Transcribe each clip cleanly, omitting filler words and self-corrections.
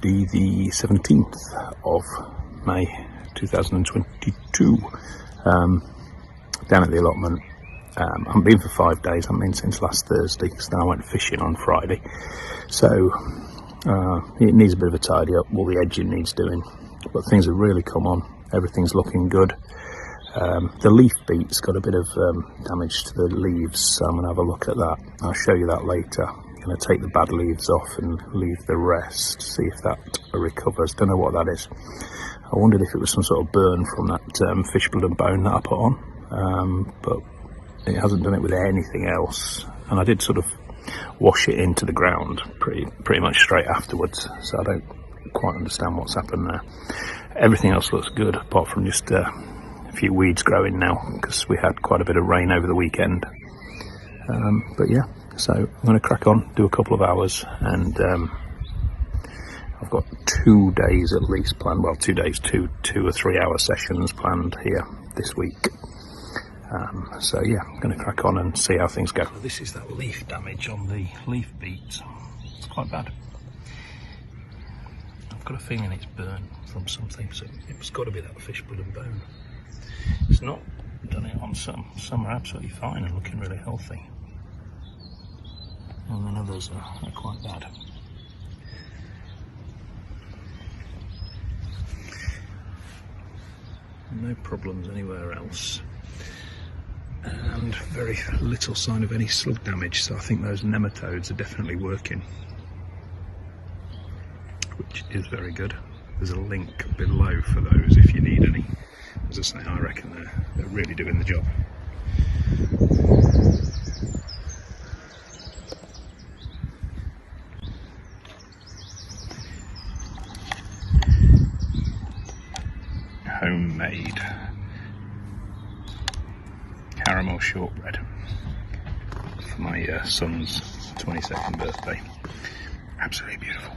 Tuesday the 17th of May 2022, down at the allotment. I haven't been for 5 days, I haven't been since last Thursday, because then I went fishing on Friday, so it needs a bit of a tidy up. All the edging needs doing, but things have really come on, everything's looking good. The leaf beat's got a bit of damage to the leaves, so I'm going to have a look at that. I'll show you that later. I'm going to take the bad leaves off and leave the rest, see if that recovers. Don't know what that is. I wondered if it was some sort of burn from that fish blood and bone that I put on, but it hasn't done it with anything else. And I did sort of wash it into the ground pretty much straight afterwards, so I don't quite understand what's happened there. Everything else looks good, apart from just a few weeds growing now, because we had quite a bit of rain over the weekend. But yeah, so I'm going to crack on, do a couple of hours, and I've got 2 days at least planned. Well, 2 days, two or 3 hour sessions planned here this week. So yeah, I'm going to crack on and see how things go. This is that leaf damage on the leaf beets. It's quite bad. I've got a feeling it's burned from something, so it's got to be that fish blood and bone. It's not done it on some are absolutely fine and looking really healthy, and then others are quite bad. No problems anywhere else, and very little sign of any slug damage, so I think those nematodes are definitely working, which is very good. There's a link below for those if you need any. As I say, I reckon they're really doing the job. Homemade caramel shortbread for my son's 22nd birthday. Absolutely beautiful.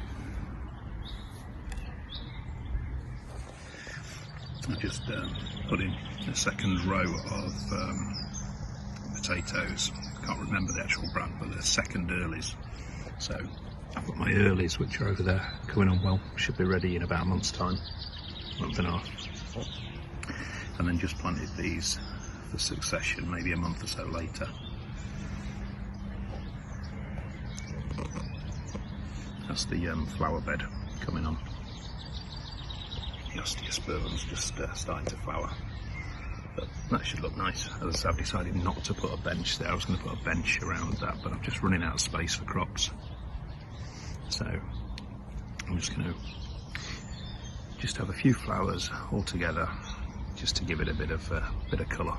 I just put in a second row of potatoes. Can't remember the actual brand, but they're second earlies. So I've got my earlies, which are over there, coming on well. Should be ready in about a month's time, month and a half. And then just planted these for succession, maybe a month or so later. That's the flower bed coming on. The osteosperm's just starting to flower, but that should look nice. As I've decided not to put a bench there. I was going to put a bench around that, but I'm just running out of space for crops, so I'm just going to have a few flowers all together, just to give it a bit of colour.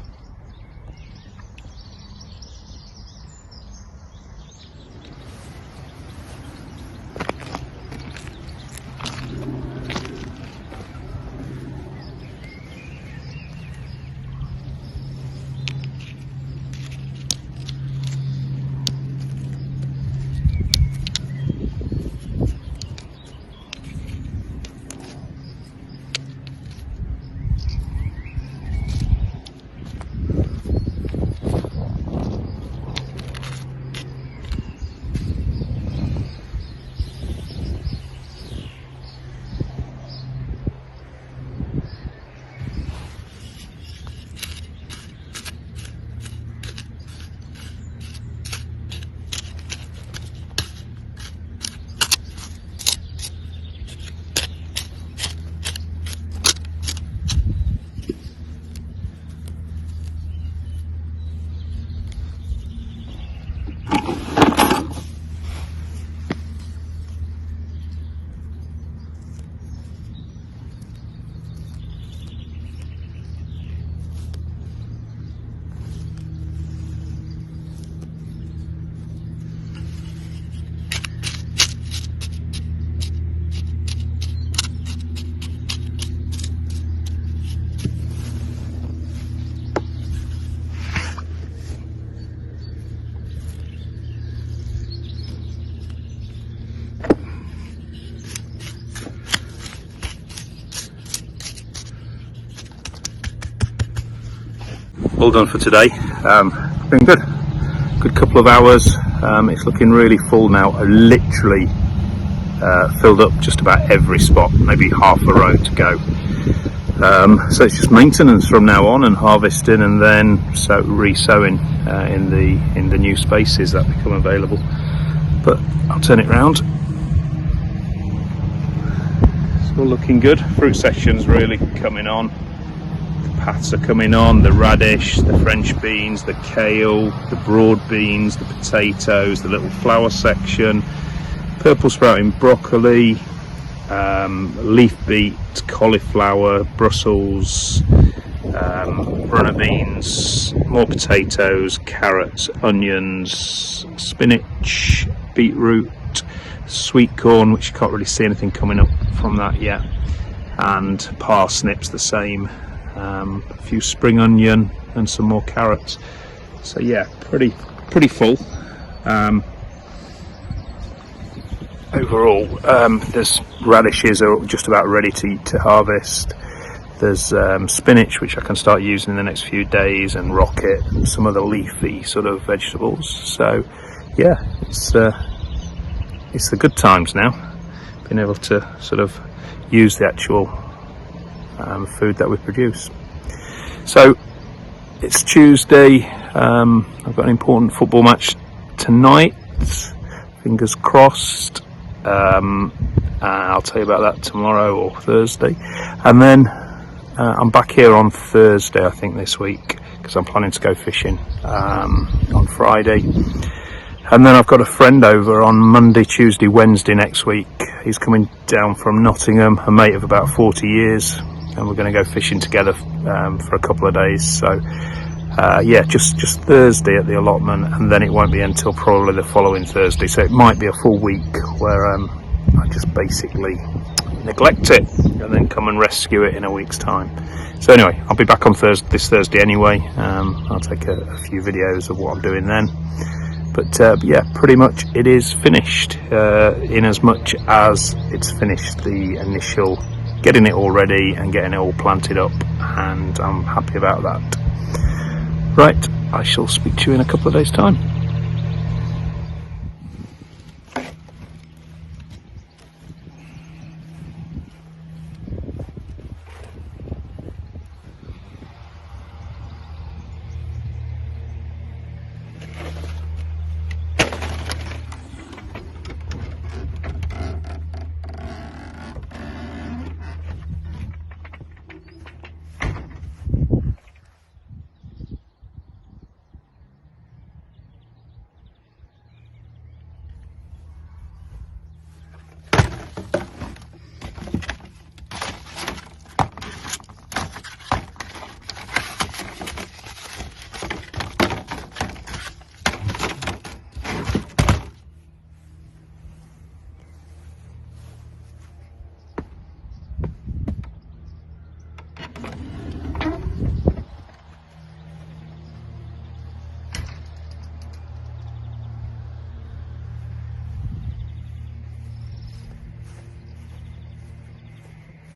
All done for today. Been good couple of hours. It's looking really full now. I literally filled up just about every spot, maybe half a row to go. So it's just maintenance from now on, and harvesting, and then re-sowing in the new spaces that become available. But I'll turn it round. It's all looking good. Fruit section's really coming on. The paths are coming on. The radish, the French beans, the kale, the broad beans, the potatoes, the little flower section, purple sprouting broccoli, leaf beet, cauliflower, Brussels, runner beans, more potatoes, carrots, onions, spinach, beetroot, sweet corn, which you can't really see anything coming up from that yet, and parsnips the same, a few spring onion and some more carrots. So yeah, pretty full. Overall, there's radishes are just about ready to harvest. There's spinach, which I can start using in the next few days, and rocket, and some of the leafy sort of vegetables. So yeah, it's the good times now, being able to sort of use the actual food that we produce. So it's Tuesday. I've got an important football match tonight, fingers crossed. I'll tell you about that tomorrow or Thursday, and then I'm back here on Thursday, I think, this week, because I'm planning to go fishing on Friday. And then I've got a friend over on Monday, Tuesday, Wednesday next week. He's coming down from Nottingham, a mate of about 40 years, and we're going to go fishing together for a couple of days. So yeah, just Thursday at the allotment, and then it won't be until probably the following Thursday. So it might be a full week where I just basically neglect it and then come and rescue it in a week's time. So anyway, I'll be back on this Thursday anyway. I'll take a few videos of what I'm doing then. But yeah, pretty much it is finished, in as much as it's finished the initial getting it all ready and getting it all planted up, and I'm happy about that. Right, I shall speak to you in a couple of days' time.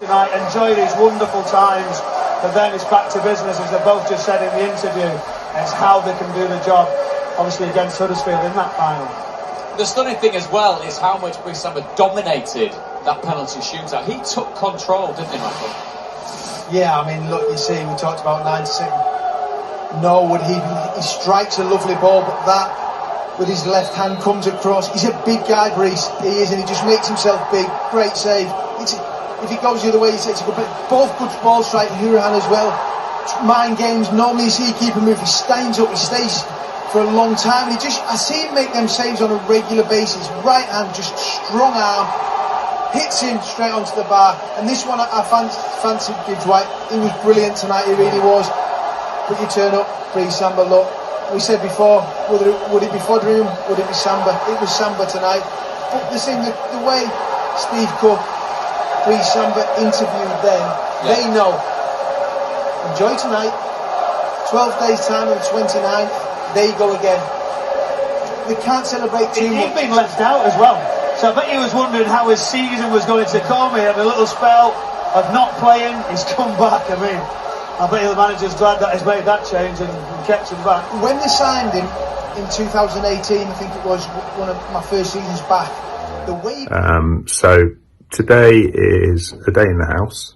Tonight, enjoy these wonderful times, but then it's back to business, as they both just said in the interview. It's how they can do the job, obviously against Huddersfield in that final. The stunning thing as well is how much Samba dominated that penalty shootout. He took control, didn't he, Michael? Yeah, I mean, look, you see, we talked about 96. No, he strikes a lovely ball, but that with his left hand comes across. He's a big guy, Brees. He is, and he just makes himself big. Great save. If he goes the other way, he takes a good play. Both good ball strike, Hurahan as well. Mind games. Normally you see a keeper move, he stands up, he stays for a long time. I see him make them saves on a regular basis. Right hand, just strong arm, hits him straight onto the bar. And this one I fancied Gibbs White. He was brilliant tonight, he really was. But you turn up, Samba, look. We said before, would it be Fodrium? Would it be Samba? It was Samba tonight. But the thing, the way Steve Cook, Samba interviewed them, they know. Enjoy tonight. 12 days time on the 29th, there you go again. They can't celebrate too much. He'd been left out as well, so I bet he was wondering how his season was going to come. He had a little spell of not playing, he's come back. I mean, I bet the manager's glad that he's made that change and kept him back. When they signed him in 2018, I think it was one of my first seasons back, The way So today is a day in the house.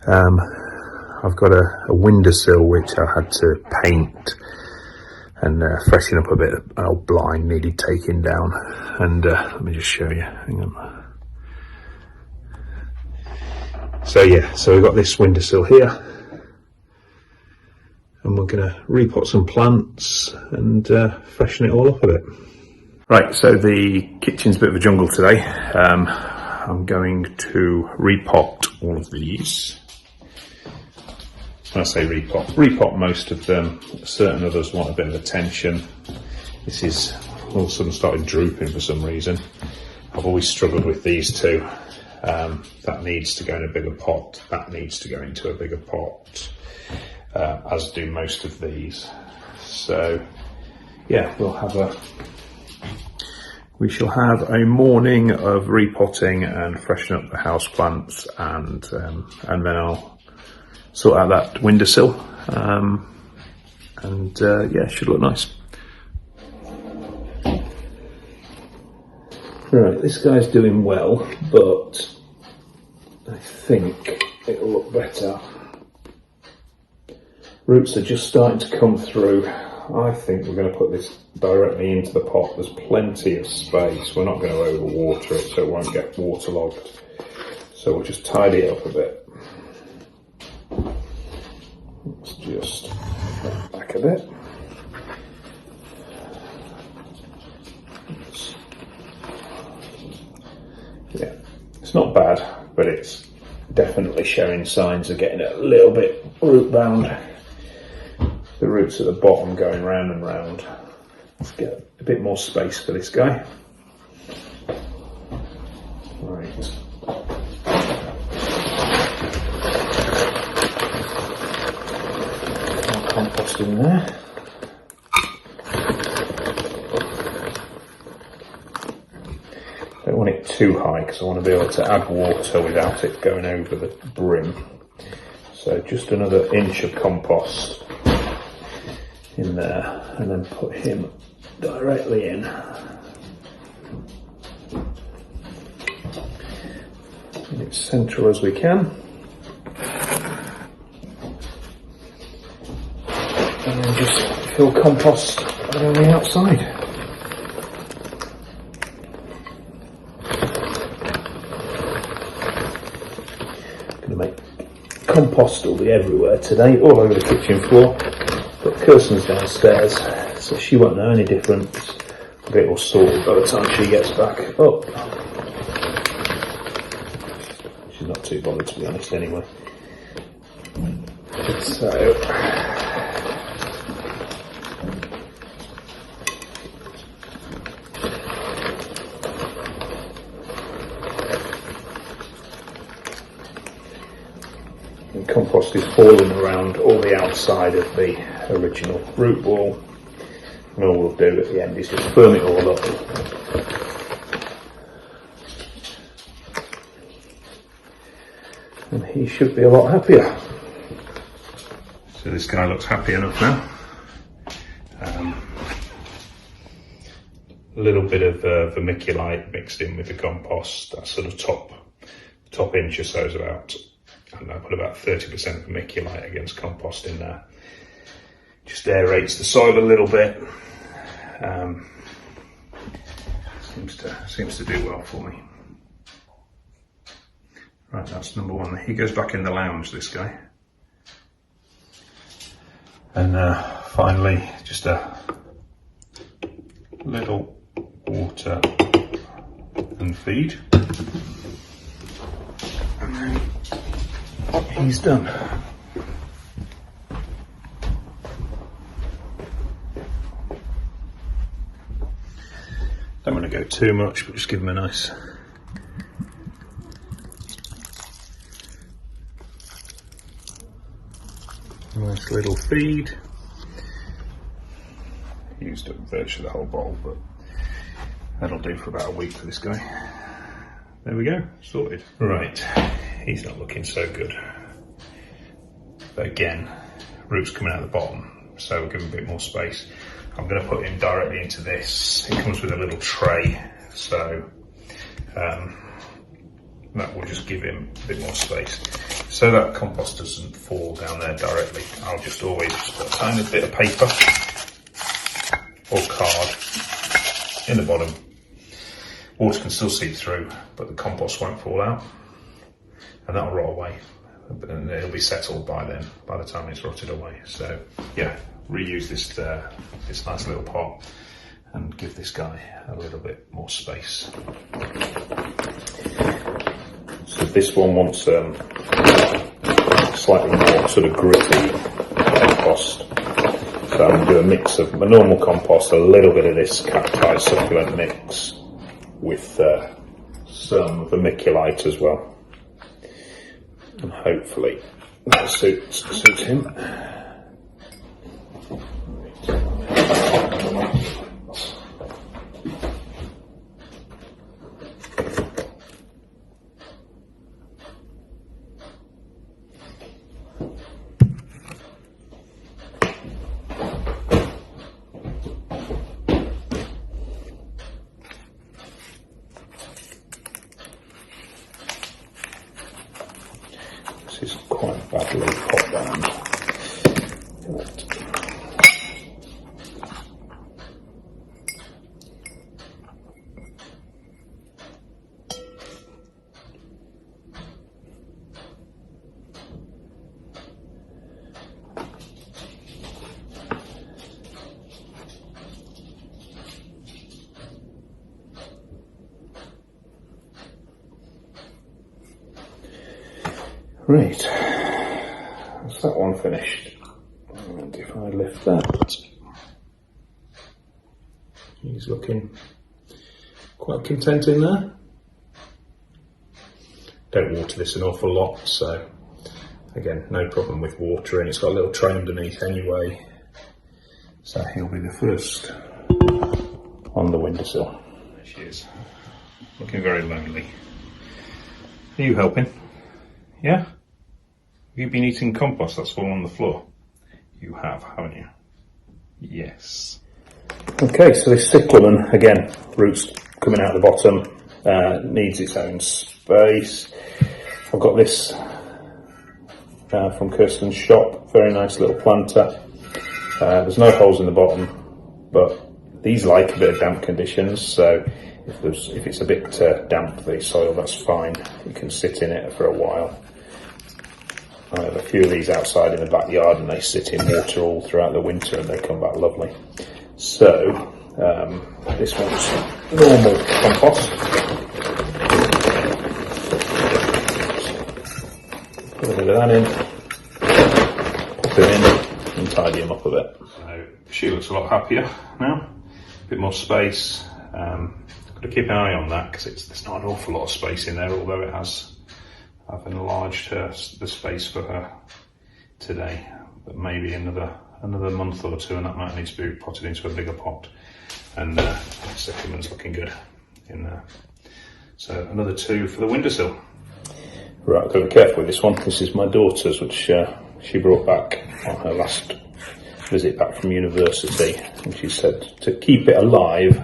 I've got a windowsill which I had to paint and freshen up a bit. An old blind needed taking down, and let me just show you. Hang on. So yeah, so we've got this windowsill here, and we're going to repot some plants and freshen it all up a bit. Right, so the kitchen's a bit of a jungle today. I'm going to repot all of these. When I say repot most of them. Certain others want a bit of attention. This is all of a sudden started drooping for some reason. I've always struggled with these two. That needs to go in a bigger pot. That needs to go into a bigger pot, as do most of these. So yeah, we shall have a morning of repotting and freshen up the house plants, and then I'll sort out that windowsill, and yeah, it should look nice. Right, this guy's doing well, but I think it'll look better. Roots are just starting to come through. I think we're going to put this directly into the pot. There's plenty of space. We're not going to overwater it so it won't get waterlogged. So we'll just tidy it up a bit. Let's just back a bit. Yeah, it's not bad, but it's definitely showing signs of getting a little bit root bound. The roots at the bottom going round and round. Let's get a bit more space for this guy. Right. More compost in there. Don't want it too high because I want to be able to add water without it going over the brim. So just another inch of compost in there, and then put him directly in. And it's central as we can. And then just fill compost around the outside. Gonna make compost will be everywhere today, all over the kitchen floor. But Kirsten's downstairs, so she won't know any difference. I'll get it all sorted by the time she gets back up. She's not too bothered, to be honest, anyway. So and compost is falling around all the outside of the original root ball, and all we'll do at the end is just firm it all up. And he should be a lot happier. So this guy looks happy enough now. A little bit of vermiculite mixed in with the compost. That sort of top inch or so is about, I don't know, put about 30% vermiculite against compost in there. Just aerates the soil a little bit. Seems to do well for me. Right, that's number one. He goes back in the lounge, this guy. And finally, just a little water and feed. And then he's done. Don't want to go too much, but just give him a nice little feed. Used up virtually the whole bowl, but that'll do for about a week for this guy. There we go, sorted. Right, he's not looking so good. But again, roots coming out the bottom, so we'll give him a bit more space. I'm going to put him directly into this. It comes with a little tray so that will just give him a bit more space. So that compost doesn't fall down there directly, I'll just always just put a tiny bit of paper or card in the bottom. Water can still seep through, but the compost won't fall out, and that'll rot away. And it'll be settled by then, by the time it's rotted away. So yeah, reuse this this nice little pot and give this guy a little bit more space. So this one wants slightly more sort of gritty compost. So I'm going to do a mix of my normal compost, a little bit of this cacti succulent mix with some vermiculite as well. And hopefully that suits him. This is quite badly pot bound. Right, that's that one finished. And if I lift that, he's looking quite content in there. Don't water this an awful lot, so again, no problem with watering. It's got a little tray underneath anyway, so he'll be the first on the windowsill. There she is, looking very lonely. Are you helping? Yeah? You've been eating compost that's fallen on the floor? You have, haven't you? Yes. Okay, so this cyclamen, again, roots coming out the bottom, needs its own space. I've got this from Kirsten's shop, very nice little planter. There's no holes in the bottom, but these like a bit of damp conditions, so if it's a bit damp, the soil, that's fine. You can sit in it for a while. I have a few of these outside in the backyard and they sit in water all throughout the winter and they come back lovely. So, this one's normal compost. Put a bit of that in, pop it in and tidy him up a bit. So, she looks a lot happier now, a bit more space. Got to keep an eye on that because there's not an awful lot of space in there, although it has. I've enlarged the space for her today, but maybe another month or two and that might need to be potted into a bigger pot. And the cyclamen's looking good in there. So another 2 for the windowsill. Right, I've got to be careful with this one. This is my daughter's, which she brought back on her last visit back from university, and she said to keep it alive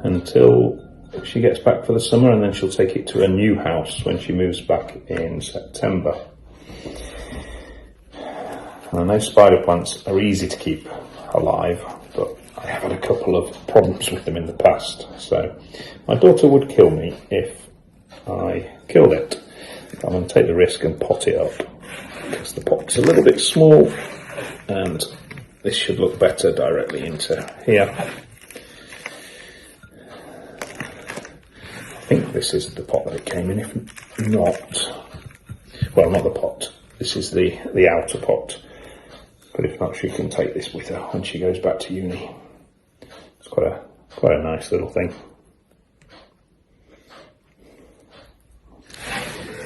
until she gets back for the summer, and then she'll take it to a new house when she moves back in September. And I know spider plants are easy to keep alive, but I have had a couple of problems with them in the past, so my daughter would kill me if I killed it. I'm going to take the risk and pot it up because the pot's a little bit small and this should look better directly into here. I think this is the pot that it came in. If not, well, not the pot. This is the outer pot. But if not, she can take this with her when she goes back to uni. It's quite a nice little thing.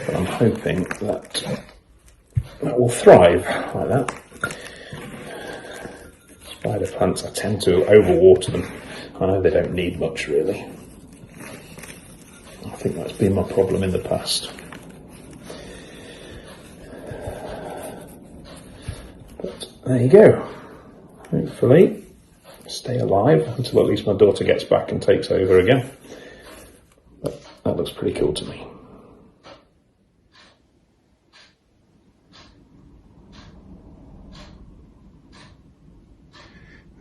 But I'm hoping that will thrive like that. Spider plants, I tend to overwater them. I know they don't need much really. I think that's been my problem in the past. But there you go. Hopefully stay alive until at least my daughter gets back and takes over again. But that looks pretty cool to me.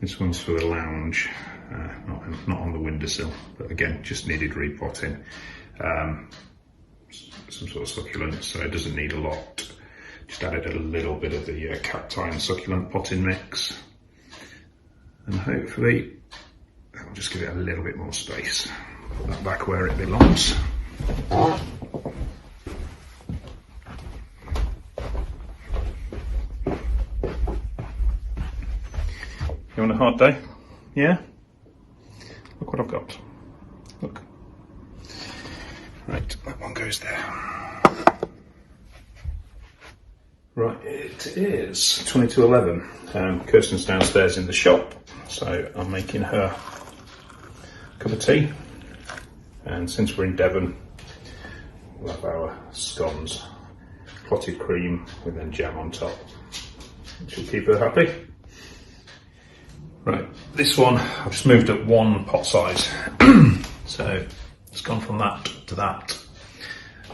This one's for the lounge, not on the windowsill, but again, just needed repotting. Some sort of succulent, so it doesn't need a lot. Just added a little bit of the cacti succulent potting mix. And hopefully, I'll just give it a little bit more space. Put that back where it belongs. You want a hard day? Yeah? Look what I've got. Look. Right, that one goes there. Right, it is 22:11. Kirsten's downstairs in the shop, so I'm making her a cup of tea. And since we're in Devon, we'll have our scones, clotted cream with then jam on top, which will keep her happy. Right, this one, I've just moved up one pot size, so it's gone from that to that.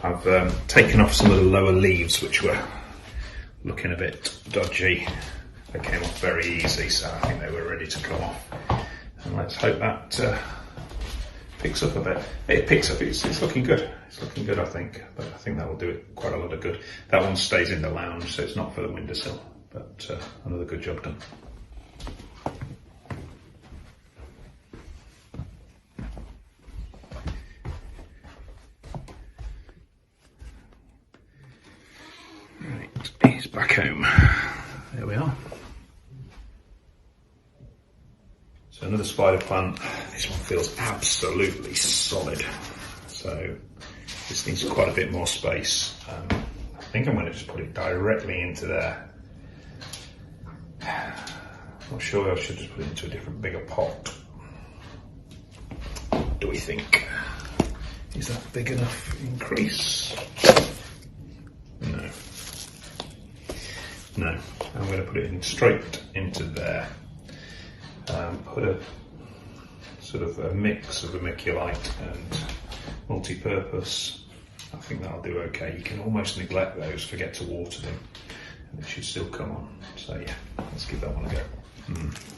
I've taken off some of the lower leaves which were looking a bit dodgy. They came off very easy, so I think they were ready to come off. And let's hope that picks up a bit. It picks up, it's looking good. It's looking good, I think. But I think that will do it quite a lot of good. That one stays in the lounge, so it's not for the windowsill, but another good job done. He's back home. There we are. So another spider plant. This one feels absolutely solid. So this needs quite a bit more space. I think I'm going to just put it directly into there. Not sure, I should just put it into a different, bigger pot. What do we think? Is that big enough increase? No. No, I'm going to put it in straight into there. Put a sort of a mix of vermiculite and multi-purpose. I think that'll do okay. You can almost neglect those, forget to water them, and it should still come on. So yeah, let's give that one a go.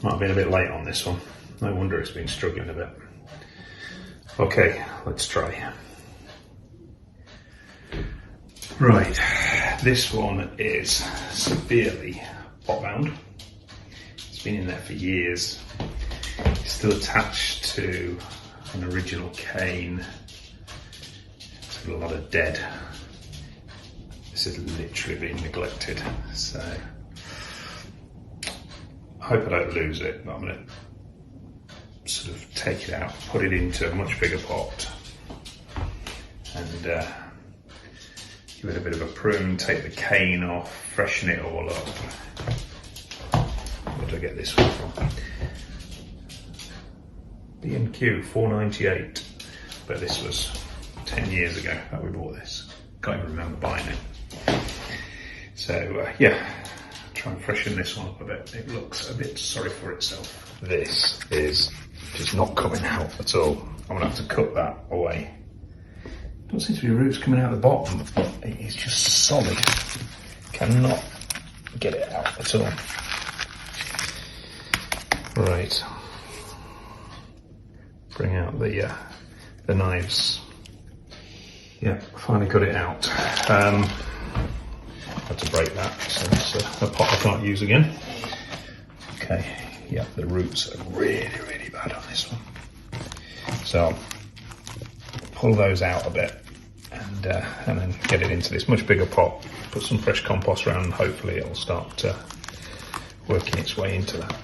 Might have been a bit late on this one. No wonder it's been struggling a bit. Okay, let's try. Right, this one is severely pot bound. It's been in there for years. It's still attached to an original cane. It's got a lot of dead. This has literally been neglected, so I hope I don't lose it, but I'm going to sort of take it out, put it into a much bigger pot, and give it a bit of a prune, take the cane off, freshen it all up. Where did I get this one from? B&Q, $4.98. But this was 10 years ago that we bought this. Can't even remember buying it. So yeah, try and freshen this one up a bit. It looks a bit sorry for itself. This is just not coming out at all. I'm gonna have to cut that away. Don't seem to be roots coming out the bottom, but it is just solid. Cannot get it out at all. Right. Bring out the knives. Yeah, finally got it out. Had to break that, so it's a pot I can't use again. Okay, yeah, the roots are really, really bad on this one. So pull those out a bit and then get it into this much bigger pot. Put some fresh compost around and hopefully it will start working its way into that.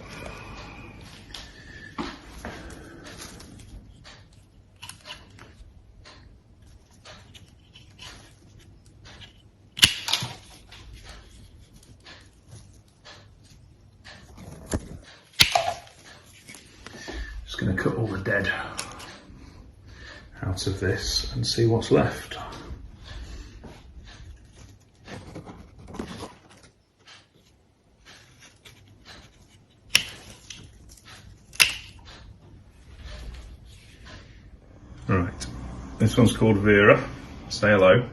Just going to cut all the dead out of this and see what's left. This one's called Vera. Say hello.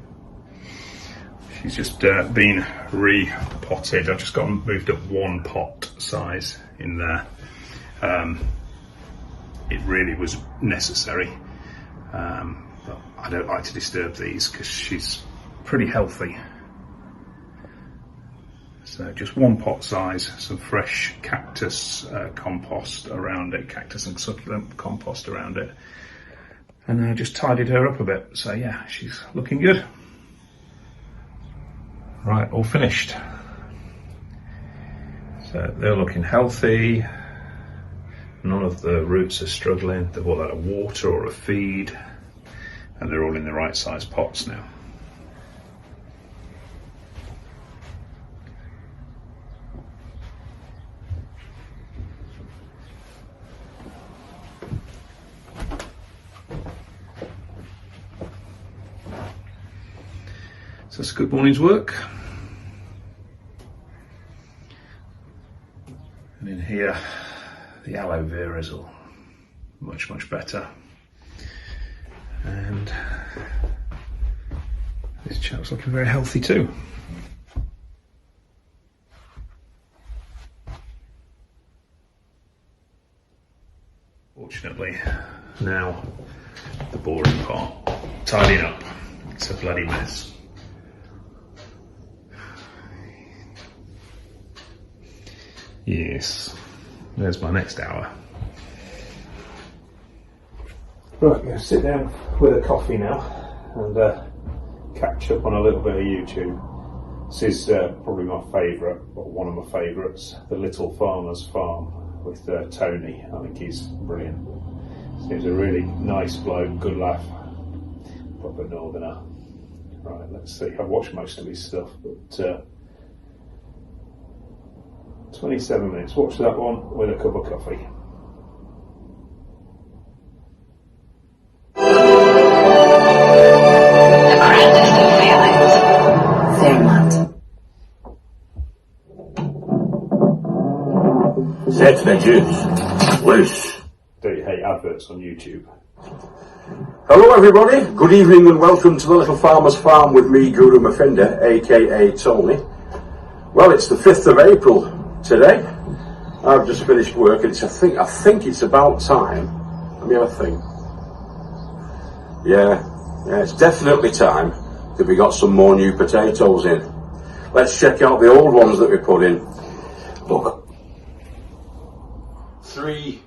She's just been repotted. I've just moved up one pot size in there. It really was necessary. But I don't like to disturb these because she's pretty healthy. So just one pot size, some fresh cactus compost around it, cactus and succulent compost around it. And I just tidied her up a bit. So yeah, she's looking good. Right, all finished. So they're looking healthy. None of the roots are struggling. They've all had a water or a feed. And they're all in the right size pots now. So that's a good morning's work. And in here, the aloe vera is all much, much better. And this chap's looking very healthy too. Fortunately, now the boring part, tidying up. It's a bloody mess. Yes, there's my next hour. Right, I'm going to sit down with a coffee now and catch up on a little bit of YouTube. This is probably my favourite, or one of my favourites, The Little Farmer's Farm with Tony. I think he's brilliant. Seems a really nice bloke, good laugh, proper northerner. Right, let's see. I've watched most of his stuff, but 27 minutes. Watch that one with a cup of coffee. Set the juice loose. Do you hate adverts on YouTube? Hello everybody, good evening and welcome to the Little Farmer's Farm with me, Guru Mafinda, aka Tony. Well, it's the 5th of April today. I've just finished work and I think it's about time. Let me have a think. Yeah, it's definitely time that we got some more new potatoes in. Let's check out the old ones that we put in. Look. 3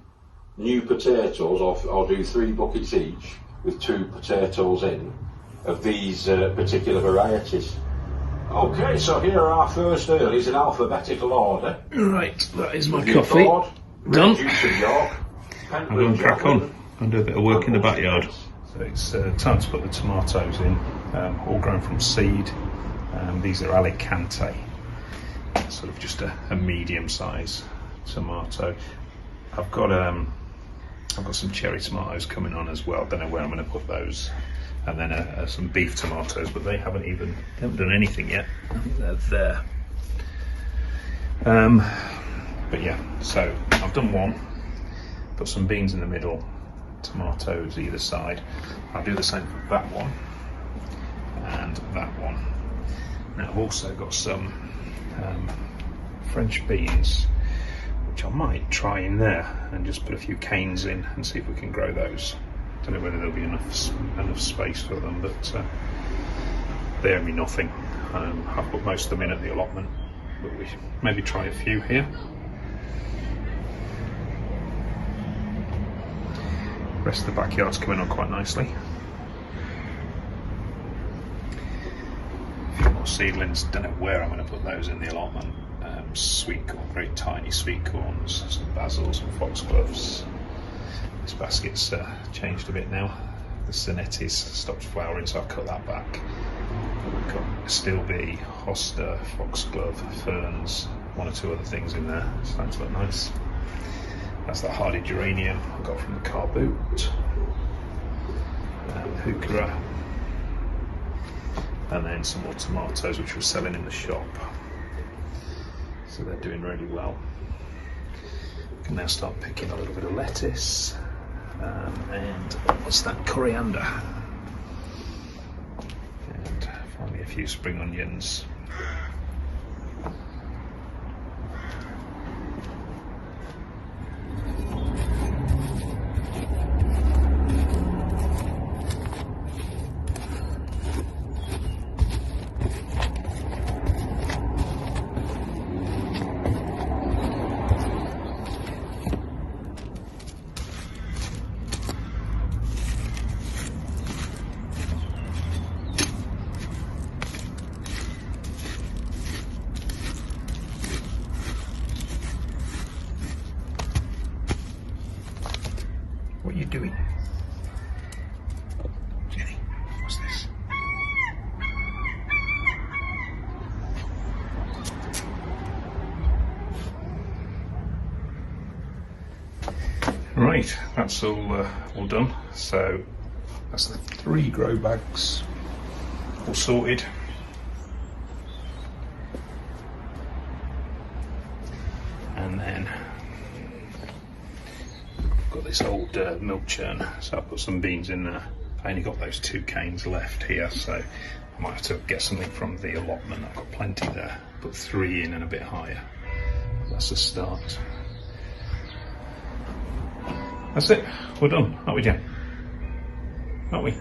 new potatoes, I'll do 3 buckets each with 2 potatoes in of these particular varieties. Okay, so here are our first earlies in alphabetical order. Right, that is my coffee. Done. I'm going to crack on and do a bit of work in the backyard. So it's time to put the tomatoes in, all grown from seed. These are Alicante, sort of just a medium size tomato. I've got some cherry tomatoes coming on as well. Don't know where I'm going to put those. And then some beef tomatoes, but they haven't done anything yet. I think they're there. But yeah, so I've done one. Put some beans in the middle, tomatoes either side. I'll do the same for that one and that one. Now I've also got some French beans, which I might try in there and just put a few canes in and see if we can grow those. Don't know whether there'll be enough space for them, but they owe me nothing. I've put most of them in at the allotment, but we should maybe try a few here. The rest of the backyard's coming on quite nicely. A few more seedlings. Don't know where I'm going to put those in the allotment. Sweet corn, very tiny sweet corns, some basil, some foxgloves. This basket's changed a bit now. The Sonetti's stopped flowering, so I'll cut that back. We've got steel bee, hosta, foxglove, ferns, 1 or 2 other things in there. It's starting to look nice. That's that hardy geranium I got from the car boot. Heuchera. And then some more tomatoes which we're selling in the shop. So they're doing really well. We can now start picking a little bit of lettuce. And what's that, coriander. few spring onions. What are you doing? Jenny, what's this? Right, that's all done. So that's the 3 grow bags all sorted. And then got this old milk churn, so I'll put some beans in there. I only got those 2 canes left here, so I might have to get something from the allotment. I've got plenty there, put 3 in and a bit higher. That's a start. That's it, we're done, aren't we, Jen? Aren't we?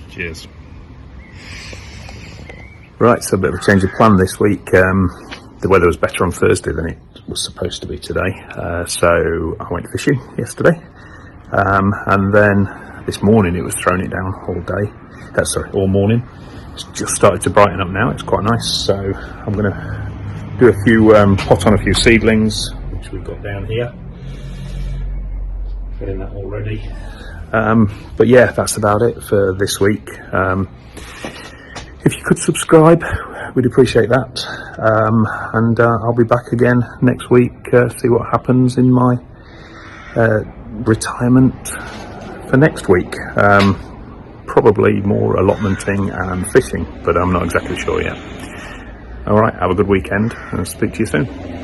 Cheers. Right, so a bit of a change of plan this week. The weather was better on Thursday than it was supposed to be today, so I went fishing yesterday, and then this morning it was throwing it down all day. All morning. It's just started to brighten up now. It's quite nice. So I'm going to do a few pot on a few seedlings, which we've got down here. Getting that all ready. But yeah, that's about it for this week. If you could subscribe, we'd appreciate that. And I'll be back again next week, see what happens in my retirement for next week. Probably more allotmenting and fishing, but I'm not exactly sure yet. Alright, have a good weekend and I'll speak to you soon.